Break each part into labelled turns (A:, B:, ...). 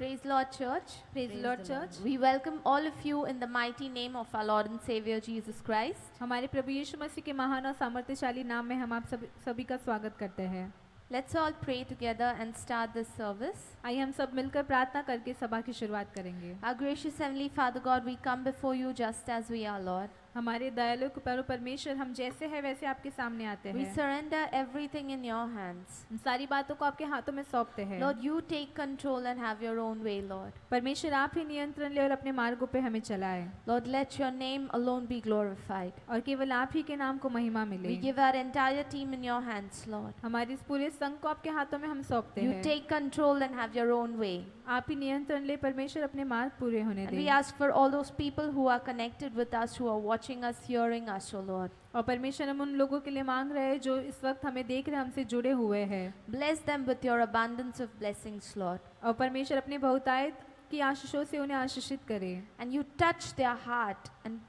A: Praise Lord Church.
B: Praise the Lord Church.
A: We welcome all of you in the mighty name of our Lord and Savior Jesus Christ.
B: हमारे प्रभु यीशु मसीह के महान और सामर्थ्यशाली नाम में हम आप सभी का स्वागत करते हैं.
A: Let's all pray together and start this service.
B: आइए हम सब मिलकर प्रार्थना करके सभा की शुरुआत करेंगे.
A: Our gracious Heavenly Father God, we come before you just as we are, Lord.
B: हमारे दयालु कृपालु परमेश्वर, हम जैसे हैं वैसे आपके सामने आते
A: We
B: हैं.
A: surrender everything in your hands.
B: हम सारी बातों को आपके हाथों में सौंपते हैं.
A: Lord, you take control and have your own way, Lord.
B: परमेश्वर आप ही नियंत्रण ले और अपने मार्गों पे हमें चलाएं.
A: Lord, let your name alone be glorified.
B: और केवल आप ही के नाम को महिमा मिले.
A: We give our entire team in your hands, Lord.
B: हमारे इस पूरे संघ को आपके हाथों में हम सौंपते
A: You
B: हैं.
A: take control and have your own way.
B: आप ही नियंत्रण ले परमेश्वर, अपने मार्ग पूरे होने
A: And we
B: दें.
A: ask for all those people who are connected with us, who are watching us, hearing us, O Lord.
B: और परमेश्वर हम उन लोगों के लिए मांग रहे हैं जो इस वक्त हमें देख रहे हैं, हमसे जुड़े हुए हैं.
A: Bless them with your abundance of blessings, Lord.
B: और परमेश्वर अपनी बहुतायत की आशीषों से उन्हें आशीषित करे.
A: And you touch their heart and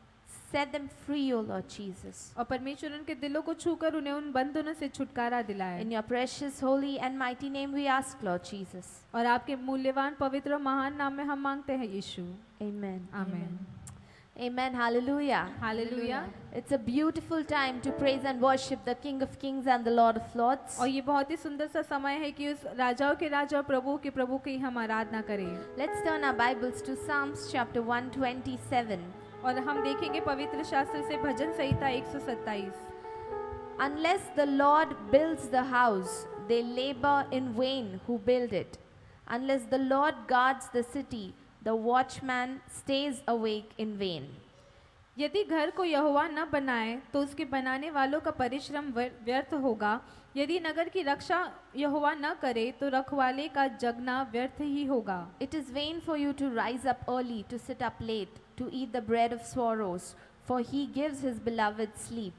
A: set them free, O Lord Jesus.
B: और परमेश्वर उनके दिलों को छूकर उन्हें उन बंधनों से छुटकारा दिलाए.
A: In your precious, holy and mighty name we ask, Lord Jesus.
B: और आपके मूल्यवान पवित्र और महान नाम में हम मांगते हैं यीशु.
A: Amen.
B: आमीन.
A: Amen. Hallelujah.
B: Hallelujah.
A: It's a beautiful time to praise and worship the King of Kings and the Lord of Lords.
B: और ये बहुत ही सुंदर सा समय है कि उस राजाओं के राजा और प्रभु के प्रभु की हम आराधना करें.
A: Let's turn our Bibles to Psalms chapter 127.
B: और हम देखेंगे पवित्र शास्त्र से भजन संहिता 127.
A: Unless the Lord builds the house, they labor in vain who build it. Unless the Lord guards the city, the watchman stays awake in vain.
B: यदि घर को यहोवा न बनाए तो उसके बनाने वालों का परिश्रम व्यर्थ होगा. यदि नगर की रक्षा यहोवा न करे तो रखवाले का जगना व्यर्थ ही होगा.
A: It is vain for you to rise up early, to sit up late, to eat the bread of sorrows, for he gives his beloved sleep.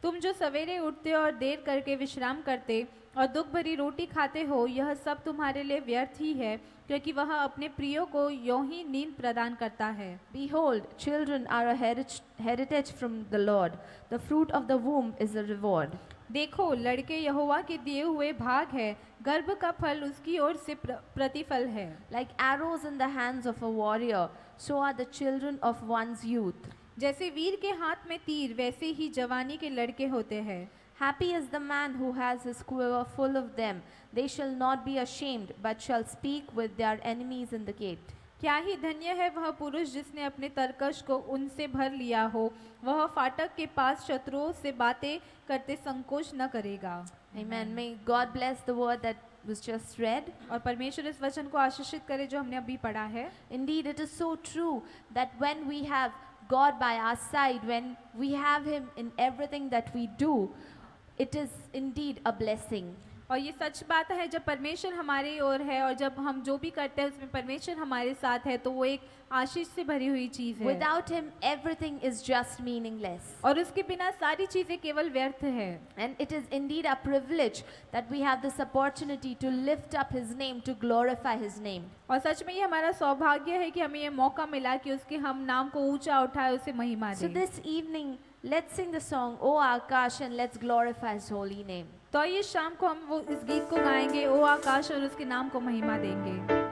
B: तुम जो सवेरे उठते और देर करके विश्राम करते और दुख भरी रोटी खाते हो, यह सब तुम्हारे लिए व्यर्थ ही है, क्योंकि वह अपने प्रियों को यों ही नींद प्रदान करता है.
A: Behold, children are a heritage from the Lord. The fruit of the womb is a reward.
B: देखो, लड़के यहोवा के दिए हुए भाग है, गर्भ का फल उसकी ओर से प्रतिफल है.
A: Like arrows in the hands of a warrior, so are the children of one's youth.
B: जैसे वीर के हाथ में तीर, वैसे ही जवानी के लड़के होते हैं.
A: Happy is the man who has his quiver full of them. They shall not be ashamed, but shall speak with their enemies in the gate.
B: क्या ही धन्य है वह पुरुष जिसने अपने तरकश को उनसे भर लिया हो. वह फाटक के पास शत्रुओं से बातें करते संकोच न करेगा.
A: Amen. May God bless the word that was just read.
B: और परमेश्वर इस वचन को आशीषित करे जो हमने अभी पढ़ा है.
A: Indeed, it is so true that when we have God by our side, when we have Him in everything that we do, it is indeed a blessing.
B: और ये सच बात है, जब परमेश्वर हमारे ओर है और जब हम जो भी करते हैं उसमें परमेश्वर हमारे साथ है, तो वो एक आशीष से भरी हुई चीज है.
A: Without Him, everything is just meaningless.
B: और उसके बिना सारी चीजें केवल व्यर्थ है.
A: And it is indeed a privilege that we have this opportunity to lift up His name, to glorify His name.
B: और सच में ये हमारा सौभाग्य है कि हमें ये मौका मिला कि उसके हम नाम को ऊंचा उठाए, उसे महिमा
A: So
B: दें.
A: this evening, let's sing the song, O Akash, and let's glorify His holy name.
B: तो ये शाम को हम वो इस गीत को गाएंगे, ओ आकाश, और उसके नाम को महिमा देंगे.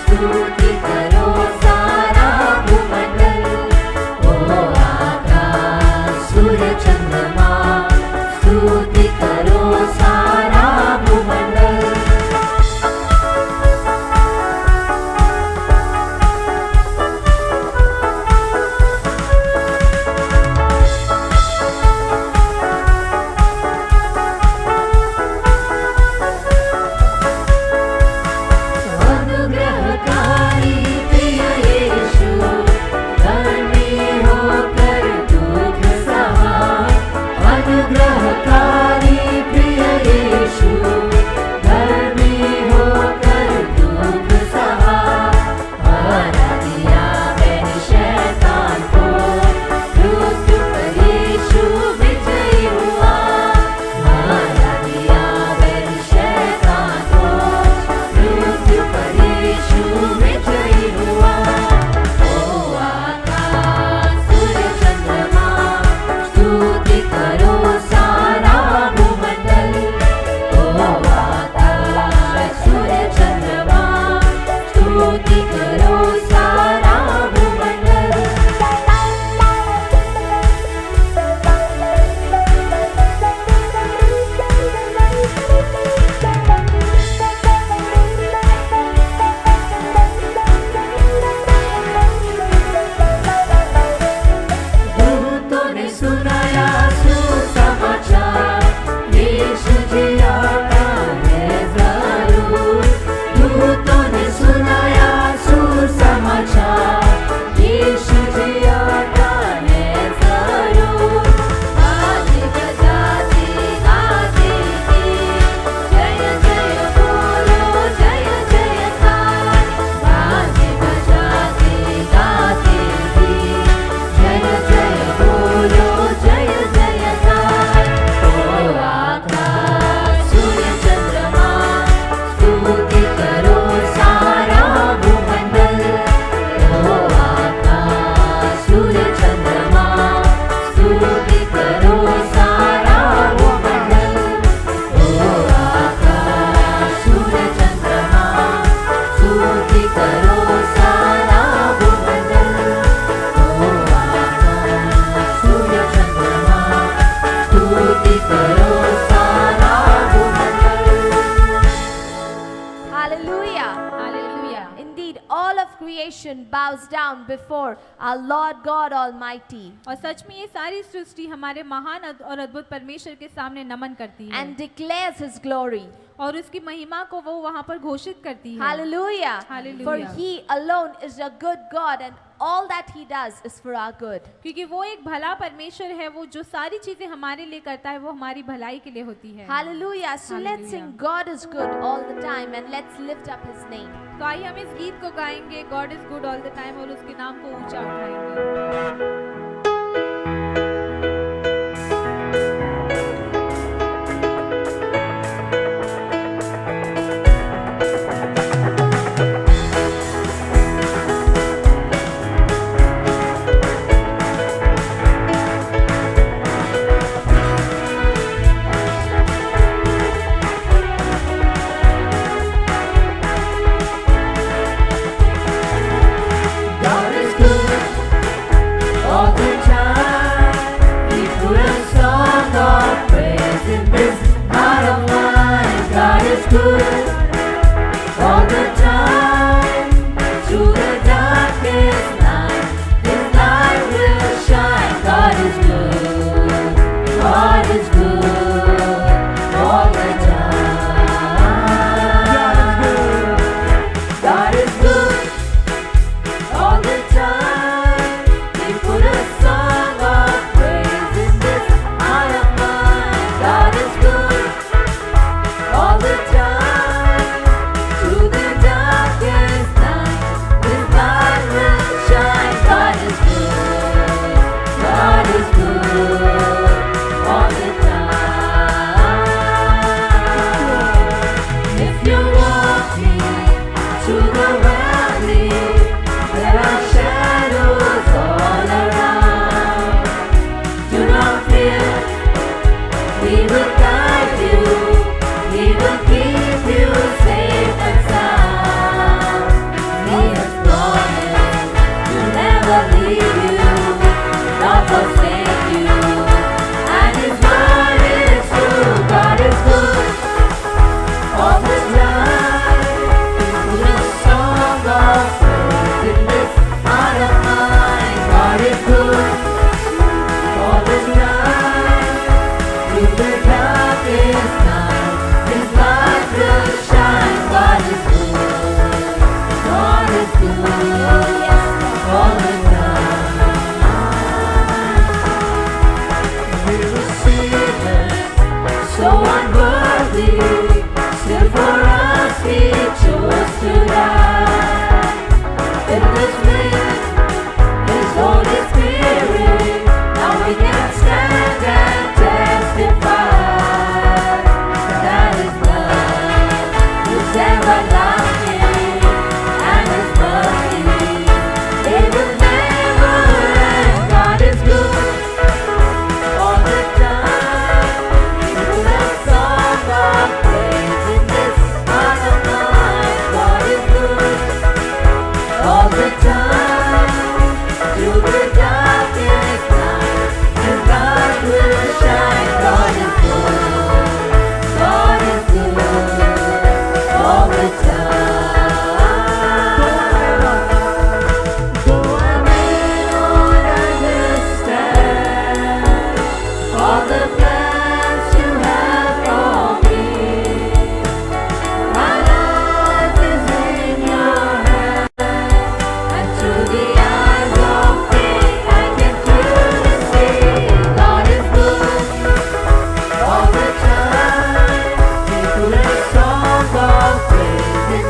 C: स्तुति करो सा
A: Hallelujah.
B: Hallelujah.
A: Indeed, all of creation bows down before our Lord God Almighty
B: और सच में ये सारी सृष्टि हमारे महान और अद्भुत परमेश्वर के सामने नमन करती है
A: and declares His glory.
B: और उसकी महिमा को वो वहाँ पर घोषित करती है।
A: Hallelujah.
B: Hallelujah.
A: For He alone is a good God and all that He does is for our good.
B: क्योंकि वो एक भला परमेश्वर है, वो जो सारी चीजें हमारे लिए करता है वो हमारी भलाई के लिए होती है।
A: Hallelujah. So let's sing God is good all the time and let's lift up His name.
B: तो आइए हम इस गीत को गाएंगे, God is good all the time, और उसके नाम को ऊंचा उठाएंगे।
C: God is good all the time. He put a song of praise in this heart of mine. God is good all the time. Through the darkest night, His light will shine. God is good. God is good all the time. God is good all the time. He put a song of praise in this heart of mine. God is good all the time. Through the darkest night, His light will shine. God is good. God is good all the time. If you're walking through the valley, there are shadows all around. Do not fear, He will guide you. He will keep you safe and sound. He has promised to never leave you, nor forsake you. And His word is true. God is good all the time. Put a song of praise in this heart of mine. God is good all the time. Through the darkest night, His light will shine. God is good. God is good all the time. We were sinners, so unworthy. Still for us He chose to die. In this wind, His Holy Spirit, now we can stand and testify that His love is everlasting and His mercy, they will never end. God is good all the time. He put a song of praise in this heart of mine. God is good all the time. Through the darkest night, His light will shine. God is good. God is good all the time. Though I may not understand all the plans You have for me, my life is in Your hands. And through the eyes of faith, I can clearly see God is good all the time. He put a song of praise in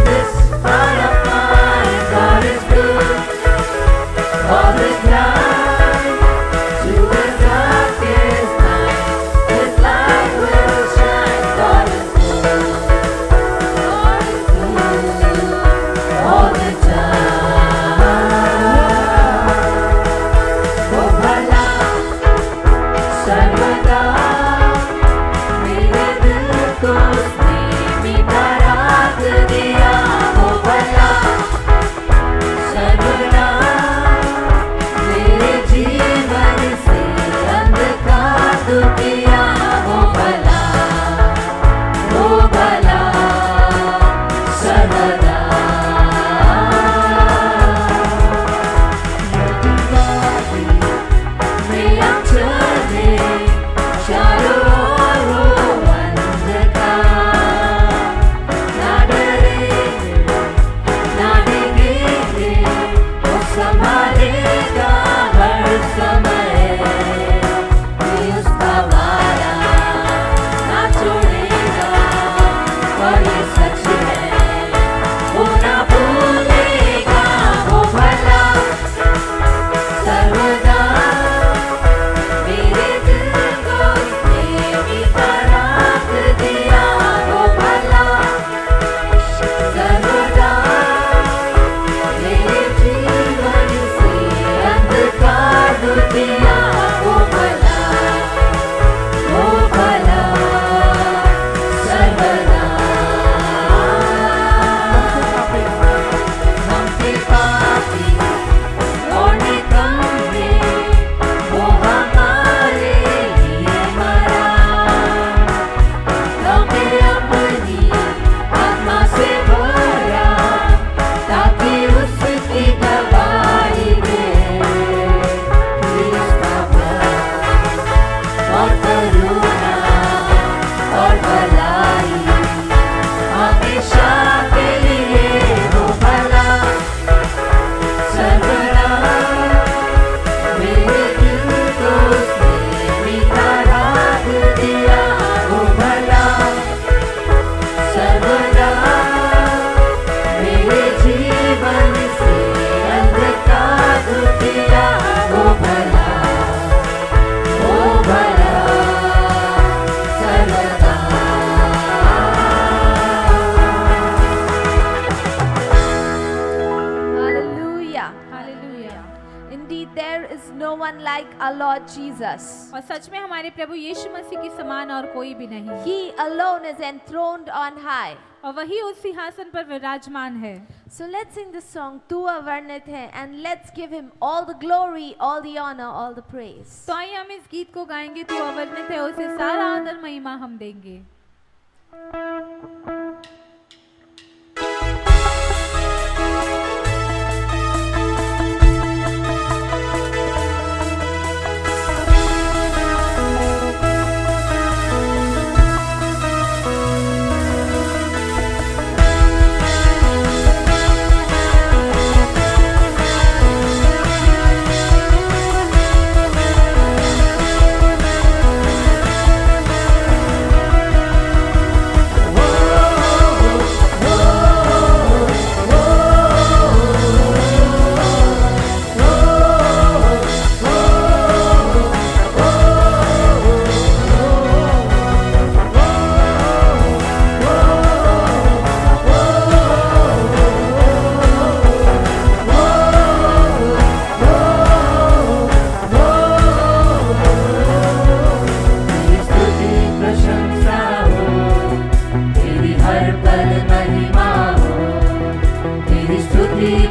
A: one like our Lord Jesus.
B: और सच में हमारे प्रभु यीशु मसीह के समान और कोई भी नहीं।
A: He alone is enthroned on high.
B: और वही उस सिंहासन पर विराजमान है।
A: So let's sing the song "Tu avarnit hai" and let's give him all the glory, all the honor, all the praise.
B: तो आइए हम इस गीत को गाएंगे, तू अवर्णित है, उसे सारा आदर महिमा हम देंगे।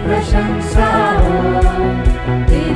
C: प्रशंसा हो, तेरी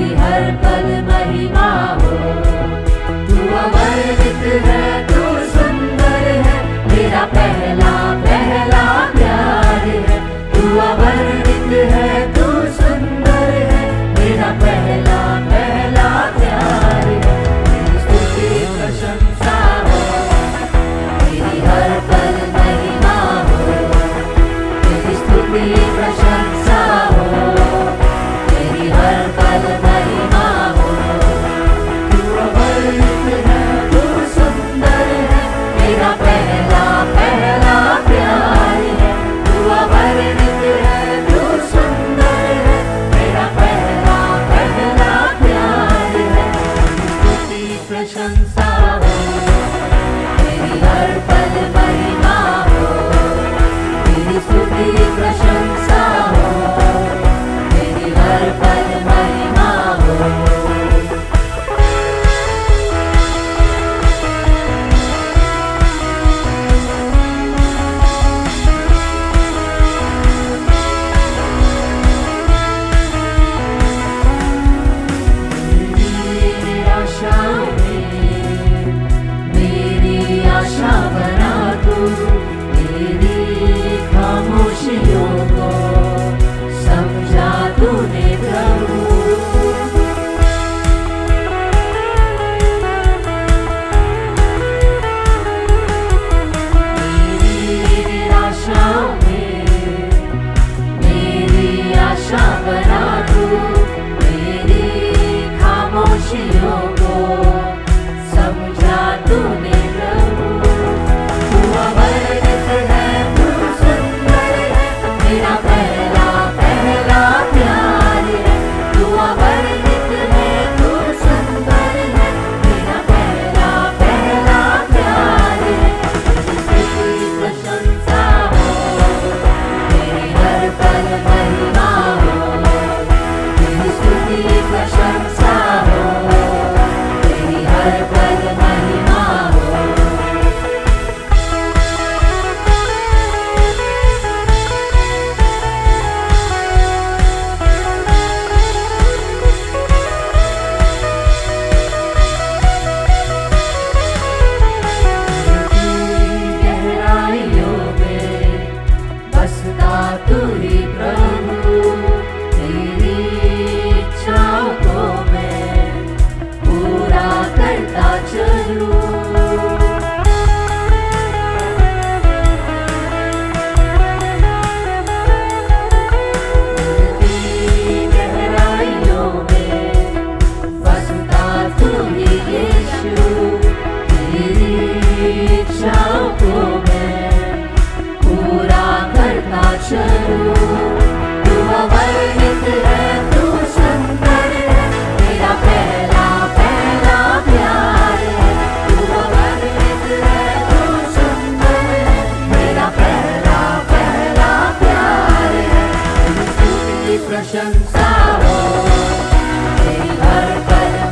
C: हर पल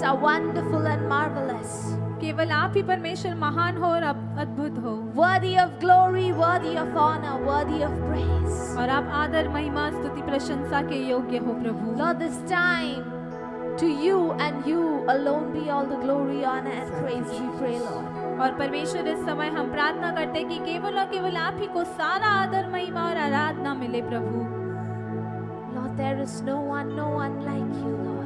A: are wonderful and marvelous.
B: केवल आप ही परमेश्वर महान हो और अद्भुत हो,
A: Worthy of glory, worthy of honor, worthy of praise.
B: और आप आदर महिमा स्तुति प्रशंसा के योग्य हो प्रभु।
A: Lord, this time to you and you alone be all the glory, honor and praise, we pray, Lord.
B: और परमेश्वर इस समय हम प्रार्थना करते हैं कि केवल और केवल आप ही को सारा आदर महिमा और आराधना मिले प्रभु।
A: Lord, there is no one like you, Lord.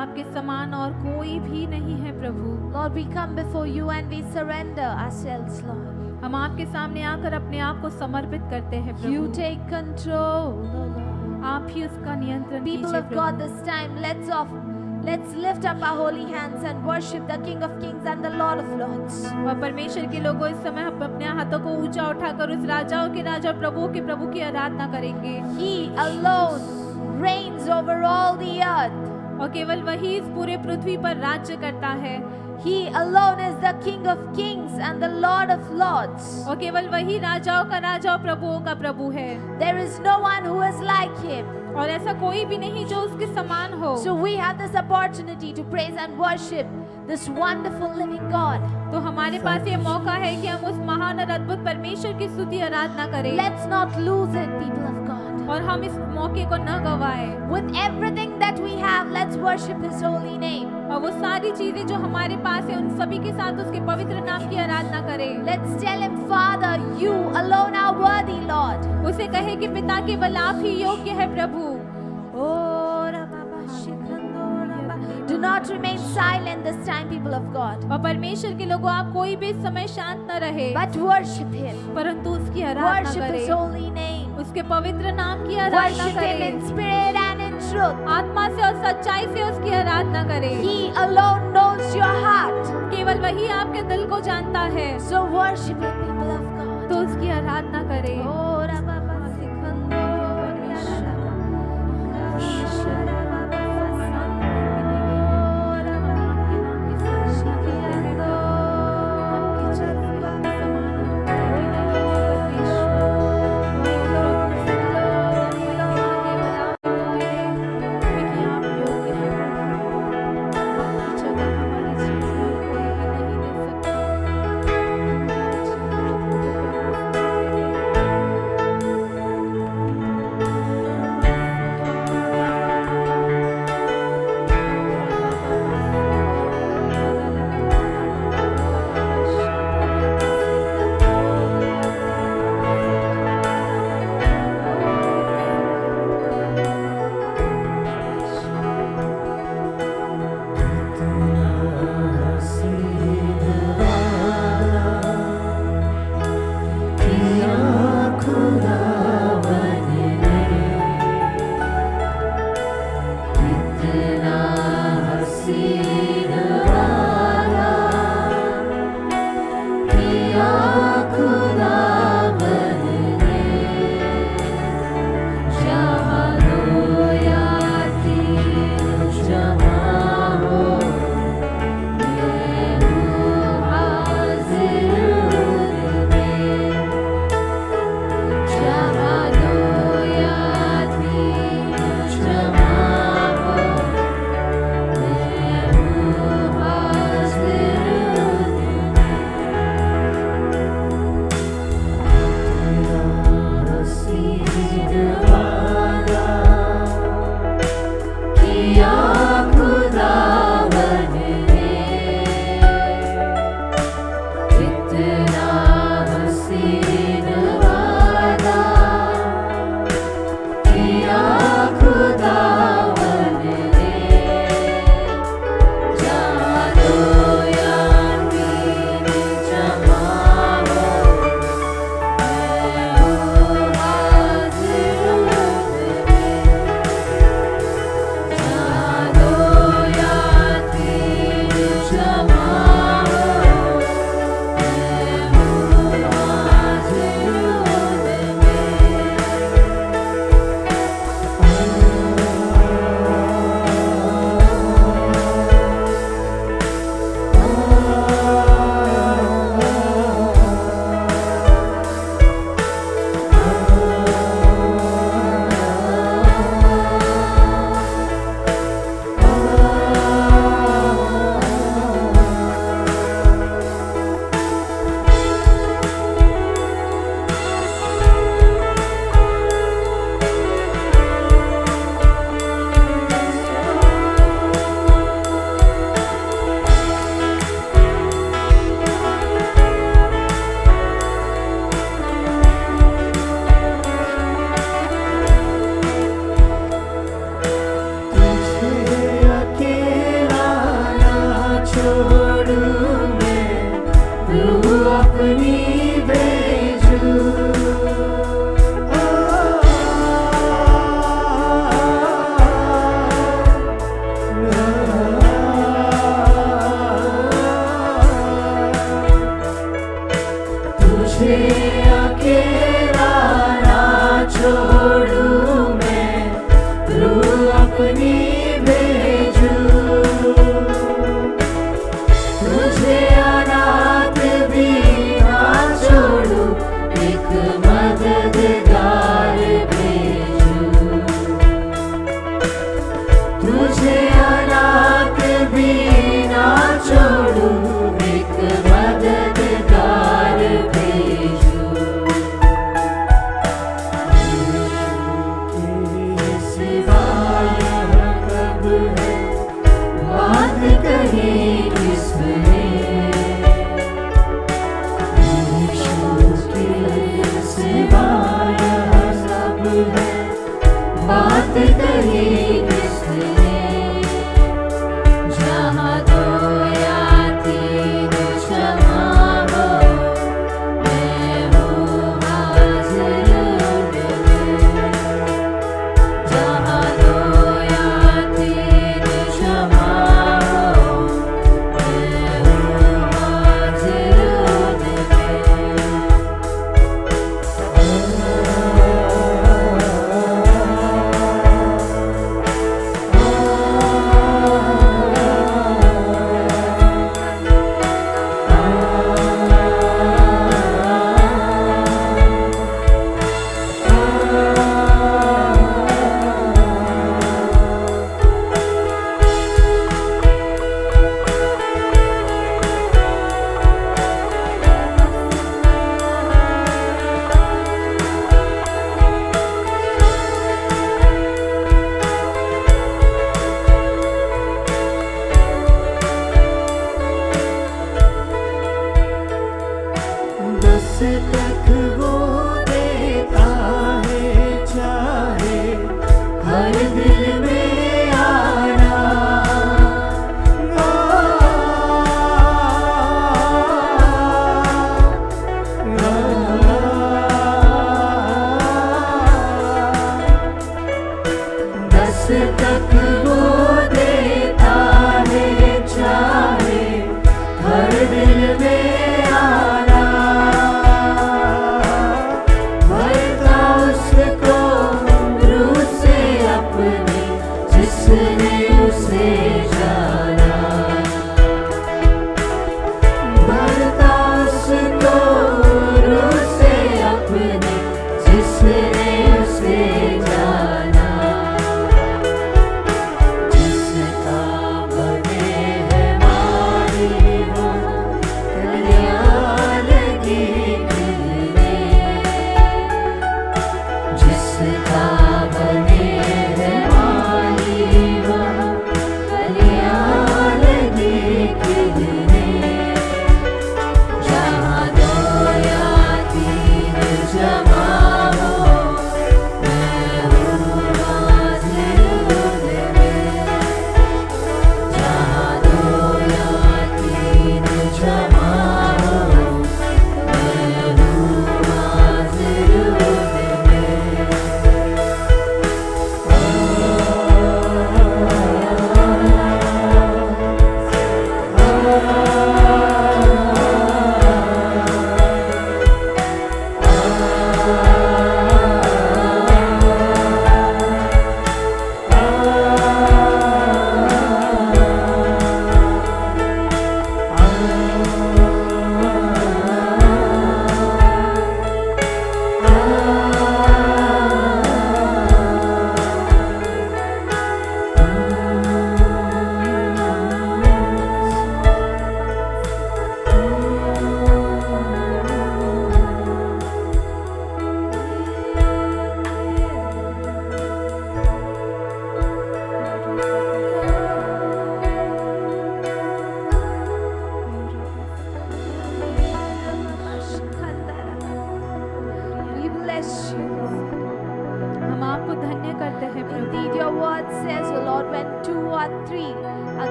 B: आपके समान और कोई भी नहीं है प्रभु।
A: Lord, we come before you and we surrender ourselves, Lord.
B: हम आपके सामने आकर अपने आप को समर्पित करते हैं
A: You
B: Prabhu.
A: take control, oh Lord.
B: आप ही उसका नियंत्रण
A: People
B: कीजिए
A: of God,
B: Prabhu.
A: this time let's lift up our holy hands and worship the King of Kings and the Lord of Lords.
B: और परमेश्वर के लोगों इस समय हम अपने हाथों को ऊंचा उठाकर उस राजाओं के राजा और प्रभुओं के प्रभु की आराधना करेंगे।
A: He alone reigns over all the earth.
B: और केवल वही इस पूरे पृथ्वी पर राज्य करता है।
A: He alone is the King of Kings and the Lord of Lords.
B: और केवल वही राजाओं का राजा और प्रभुओं का प्रभु है।
A: There is no one who is like him.
B: और ऐसा कोई भी नहीं जो उसके समान हो।
A: So we have this opportunity to praise and worship this wonderful living God.
B: तो हमारे पास ये मौका है कि हम उस महान और अद्भुत परमेश्वर की स्तुति आराधना करें।
A: Let's not lose it, people of God.
B: और हम इस मौके को न गवाएं।
A: With everything that we have, let's worship His holy name.
B: और वो सारी चीजें जो हमारे पास है उन सभी के साथ उसके पवित्र नाम की आराधना करें।
A: Let's tell Him, Father, you alone are worthy, Lord.
B: उसे कहे कि पिता केवल आप ही योग्य है प्रभु।
A: Do not remain silent this time, people of God,
B: और परमेश्वर के लोगों आप कोई भी इस समय शांत न रहे,
A: but worship Him.
B: परंतु उसकी आराधना
A: Worship His
B: करें,
A: holy name.
B: उसके पवित्र नाम की आराधना
A: Worship Him in
B: करें,
A: spirit and in truth.
B: आत्मा से और सच्चाई से उसकी आराधना करें।
A: He alone knows your heart.
B: केवल वही आपके दिल को जानता है,
A: So worship Him, people of God.
B: तो उसकी आराधना करें।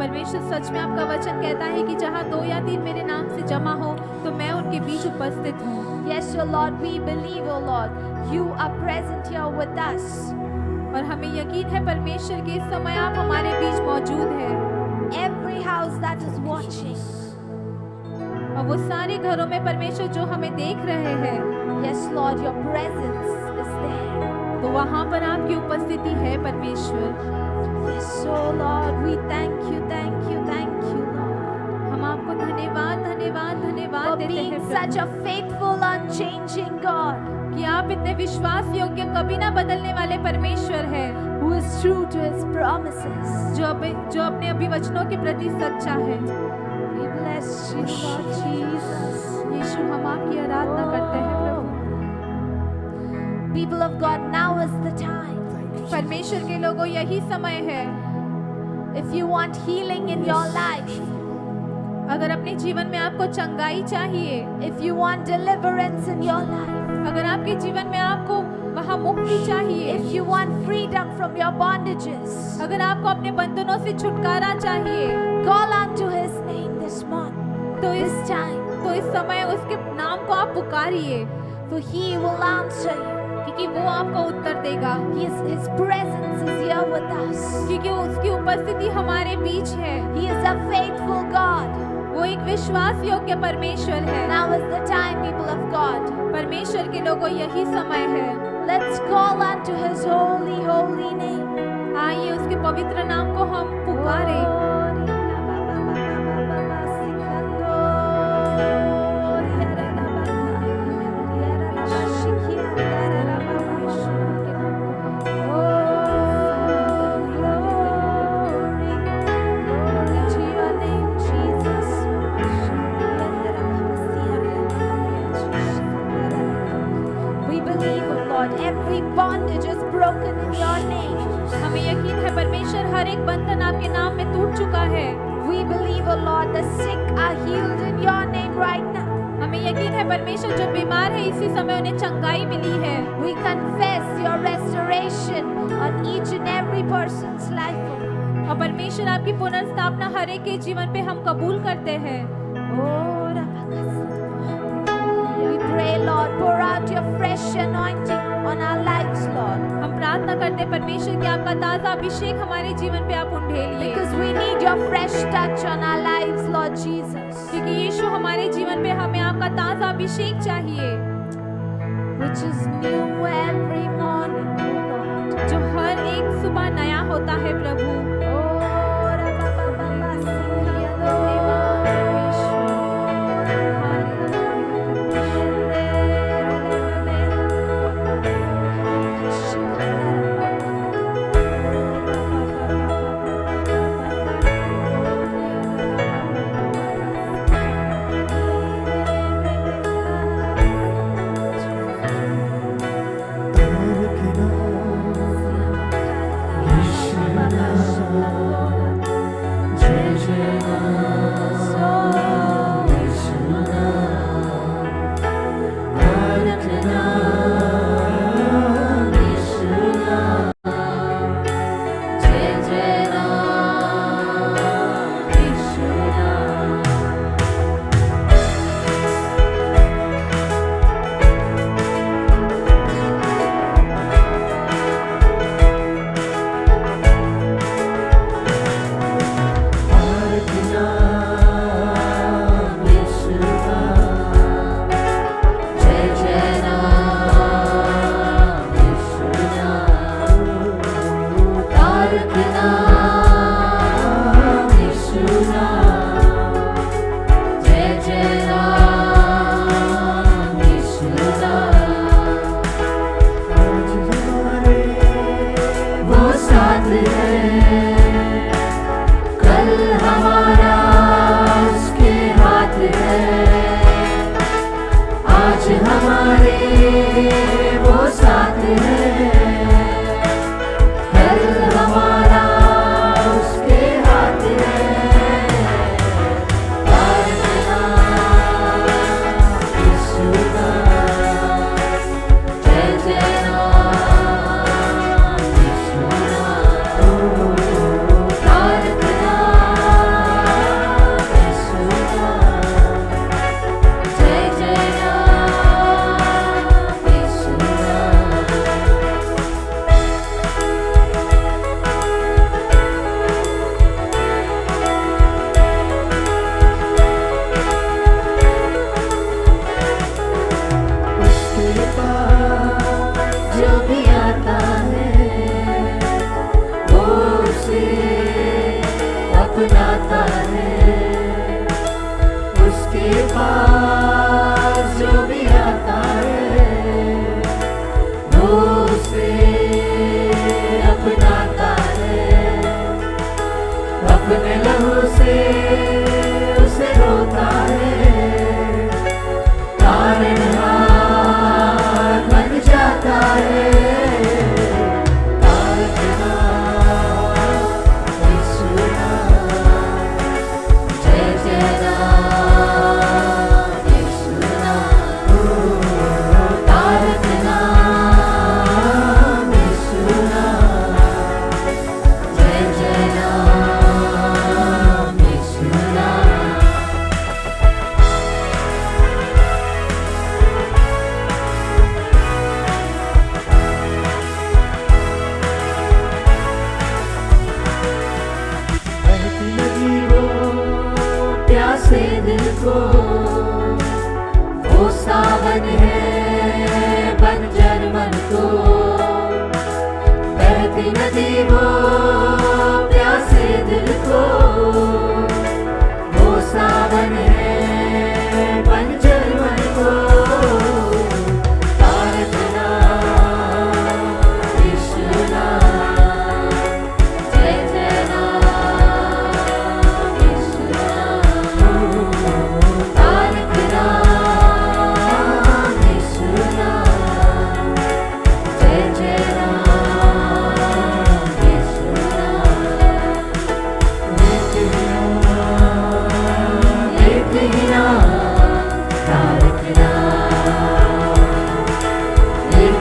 B: परमेश्वर सच में आपका वचन कहता है कि जहाँ 2 या 3 मेरे नाम से जमा हो तो मैं उनके बीच उपस्थित हूँ।
A: Yes, O Lord, we believe, O Lord, you are present here with us.
B: और हमें यकीन है परमेश्वर के इस समय आप हमारे बीच मौजूद हैं।
A: Every house that is watching,
B: और वो सारे घरों में परमेश्वर जो हमें देख रहे हैं,
A: yes, Lord, your presence is there.
B: तो वहाँ पर आपकी उपस्थिति है परमेश्वर।
A: Yes, oh Lord, we thank you, Lord.
B: हम आपको धन्यवाद
A: For
B: देते
A: being
B: हैं
A: such
B: Prabhu,
A: a faithful, unchanging God,
B: कि आप इतने विश्वास योग्य कभी ना बदलने वाले परमेश्वर हैं,
A: who is true to his promises.
B: जो अपने अभिवचनों के प्रति सच्चा है।
A: We bless you, Lord Jesus.
B: यीशु, हम आपकी आराधना करते हैं प्रभु।
A: People of God, now is the time.
B: परमेश्वर के लोगों, यही समय है।
A: If you want healing in your life,
B: अगर अपने जीवन में आपको चंगाई चाहिए,
A: if you want deliverance in your life,
B: अगर आपके जीवन में आपको वहाँ मुक्ति चाहिए,
A: if you want freedom from your bondages,
B: अगर आपको अपने बंधनों से छुटकारा चाहिए,
A: call unto his name this morning,
B: तो
A: this time,
B: तो इस समय उसके नाम को आप पुकारिए,
A: for he will answer you.
B: क्योंकि वो आपको उत्तर देगा,
A: His presence is here with us.
B: क्योंकि उसकी उपस्थिति हमारे बीच है।
A: He is a faithful God.
B: वो एक विश्वास योग्य परमेश्वर है।
A: Now is the time, people of God.
B: परमेश्वर के लोगों, यही समय है।
A: Let's call unto his holy, holy name.
B: आइए उसके पवित्र नाम को हम पुकारें।
A: Every bondage is broken in your name.
B: हमें यकीन है परमेश्वर हर एक बंधन आपके नाम में टूट चुका है।
A: We believe, O Lord, the sick are healed in your name right now.
B: हमें यकीन है परमेश्वर जो बीमार है इसी समय उन्हें चंगाई मिली है।
A: We confess your restoration on each and every person's life, O Lord.
B: और परमेश्वर आपकी पुनर्स्थापना हर एक के जीवन पे हम कबूल करते हैं।
A: We pray, Lord, pour out your fresh anointing on our lives, Lord.
B: हम प्रार्थना करते हैं परमेश्वर कि आपका ताज़ा अभिषेक हमारे जीवन पे आप उंडेलिए।
A: Because we need your fresh touch on our lives, Lord Jesus.
B: क्योंकि यीशु हमारे जीवन पे हमें आपका ताज़ा अभिषेक चाहिए,
A: Which is new every morning, O Lord.
B: जो हर एक सुबह नया होता है प्रभु।
C: जय जय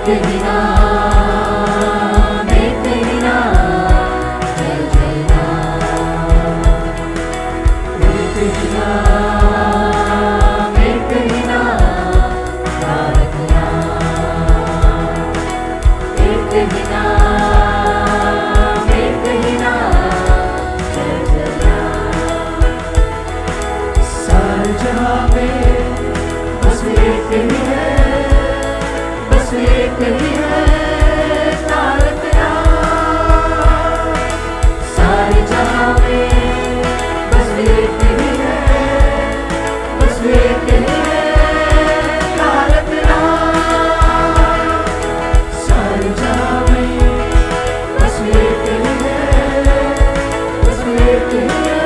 C: ही नाम, एक ही नाम, जय जय नाम, एक ही नाम, एक ही नाम, तारक नाम, एक ही नाम, एक ही नाम, जय जय नाम। सारे जहां में बस एक ही है, बस एक ही है, तारक नाम। सारे जहां में बस एक ही है, बस एक ही है, तारक नाम। सारे जहां में बस एक ही है, बस एक ही है,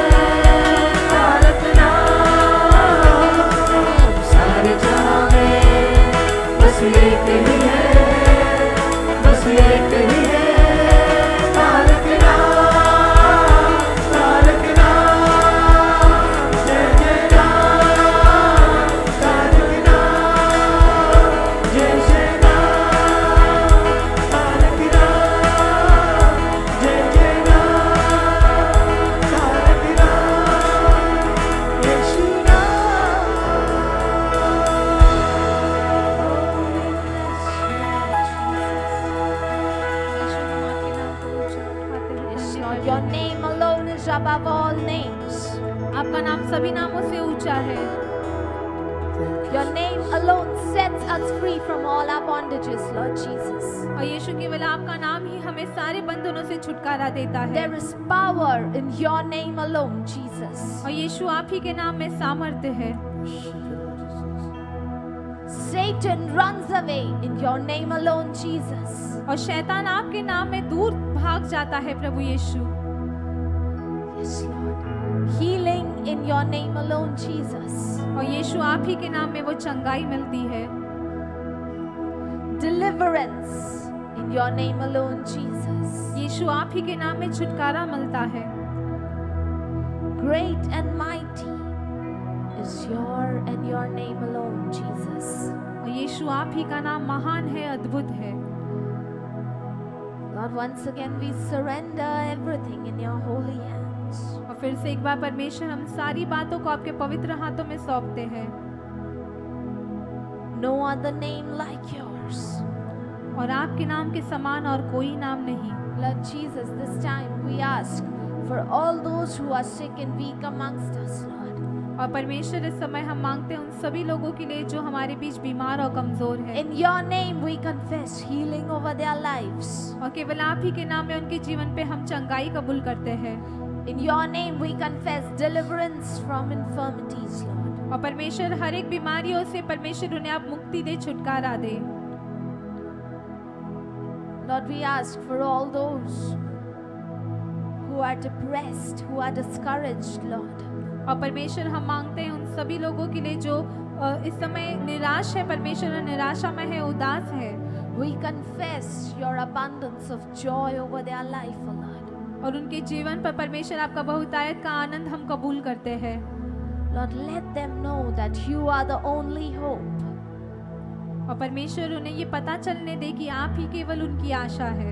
C: तारक नाम। सारे जहां में बस एक ही है, बस एक ही है, तारक नाम, तारक नाम, जय जय नाम, तारक नाम, जय जय नाम, तारक नाम, जय जय नाम, तारक नाम, यीशु
A: Yes, Lord, your name alone is above all names.
B: आपका नाम सभी नामों से ऊंचा है।
A: Your name alone sets us free from all our bondages, Lord Jesus.
B: और यीशु केवल आपका नाम ही हमें सारे बंधनों से छुटकारा देता है।
A: There is power in your name alone, Jesus.
B: और यीशु आप ही के नाम में सामर्थ्य है।
A: Satan runs away in your name alone, Jesus.
B: और शैतान आपके नाम में दूर भाग जाता है प्रभु यीशु।
A: Yes, Lord. Healing in your name alone, Jesus.
B: और यीशु आप ही के नाम में वो चंगाई मिलती है।
A: Deliverance in your name alone, Jesus.
B: यीशु आप ही के नाम में छुटकारा मिलता है।
A: Great and mighty is your name alone, Jesus.
B: और यीशु आप ही का नाम महान है, अद्भुत है।
A: Lord, once again we surrender everything in your holy hands.
B: और फिर से एक बार परमेश्वर हम सारी बातों को आपके पवित्र हाथों में सौंपते हैं।
A: No other name like yours.
B: और आपके नाम के समान और कोई नाम नहीं।
A: Lord Jesus, this time we ask for all those who are sick and weak amongst us, Lord.
B: और परमेश्वर इस समय हम मांगते हैं उन सभी लोगों के लिए जो हमारे बीच बीमार और कमजोर है।
A: In your name we confess healing over their lives.
B: और केवल आप ही के नाम में उनके जीवन पे हम चंगाई कबूल करते हैं।
A: In your name we confess deliverance from infirmities, Lord.
B: और परमेश्वर हर एक बीमारियों से परमेश्वर उन्हें आप मुक्ति दे, छुटकारा दे।
A: Lord, we ask for all those who are depressed, who are discouraged, Lord.
B: और परमेश्वर हम मांगते हैं उन सभी लोगों के लिए जो इस समय निराश है, परमेश्वर निराशा में है, उदास है।
A: We confess your abundance of joy over their life, O Lord.
B: और उनके जीवन पर परमेश्वर आपका बहुतायत का आनंद हम कबूल करते हैं।
A: Lord, let them know that you are the only hope.
B: और परमेश्वर उन्हें ये पता चलने दे कि आप ही केवल उनकी आशा है।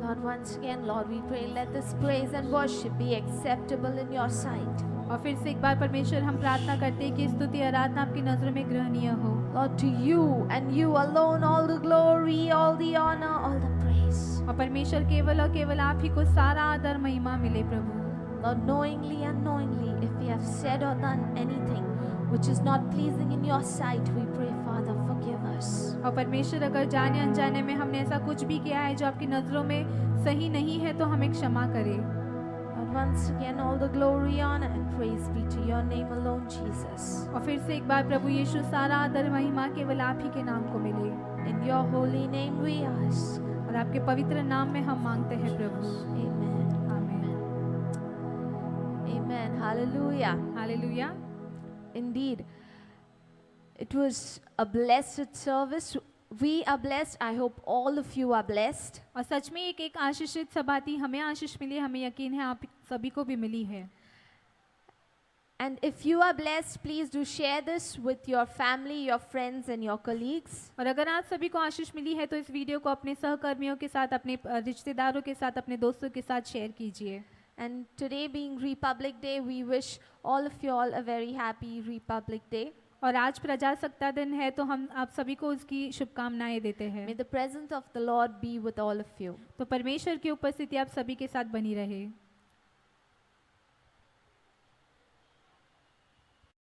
A: Lord, once again, Lord, we pray, let this praise and worship be acceptable in your sight.
B: और फिर से एक बार परमेश्वर हम प्रार्थना करते हैं कि स्तुति आराधना आपकी नजरों में ग्रहणीय हो।
A: Lord, to you and you alone all the glory, all the honor, all the praise.
B: और परमेश्वर केवल और केवल आप ही को सारा आदर महिमा मिले प्रभु।
A: Lord, knowingly, unknowingly, if we have said or done anything which is not pleasing in your sight, we pray, Father, forgive us.
B: और परमेश्वर अगर जाने अनजाने में हमने ऐसा कुछ भी किया है जो आपकी नजरों में सही नहीं है तो हमें क्षमा करे।
A: Lord, once again, all the glory, honor, and praise be to your name alone, Jesus.
B: और फिर से एक बार प्रभु यीशु सारा आदर महिमा केवल आप ही के नाम को मिले।
A: In your holy name we ask.
B: और आपके पवित्र नाम में हम मांगते हैं प्रभु।
A: Amen.
B: आमीन।
A: Amen. Hallelujah.
B: Hallelujah.
A: Indeed, it was a blessed service. We are blessed. I hope all of you are blessed.
B: और सच में एक आशीषित सभा थी, हमें आशीष मिली, हमें यकीन है आप सभी को भी मिली है।
A: And if you are blessed, please do share this with your family, your friends, and your colleagues.
B: और अगर आप सभी को आशीष मिली है तो इस वीडियो को अपने सहकर्मियों के साथ, अपने रिश्तेदारों के साथ, अपने दोस्तों के साथ शेयर कीजिए।
A: And today being Republic Day, we wish all of you all a very happy Republic Day.
B: और आज प्रजासत्ताक दिन है तो हम आप सभी को उसकी शुभकामनाएं देते हैं।
A: May the presence of the Lord be with all of you.
B: तो परमेश्वर की उपस्थिति आप सभी के साथ बनी रहे।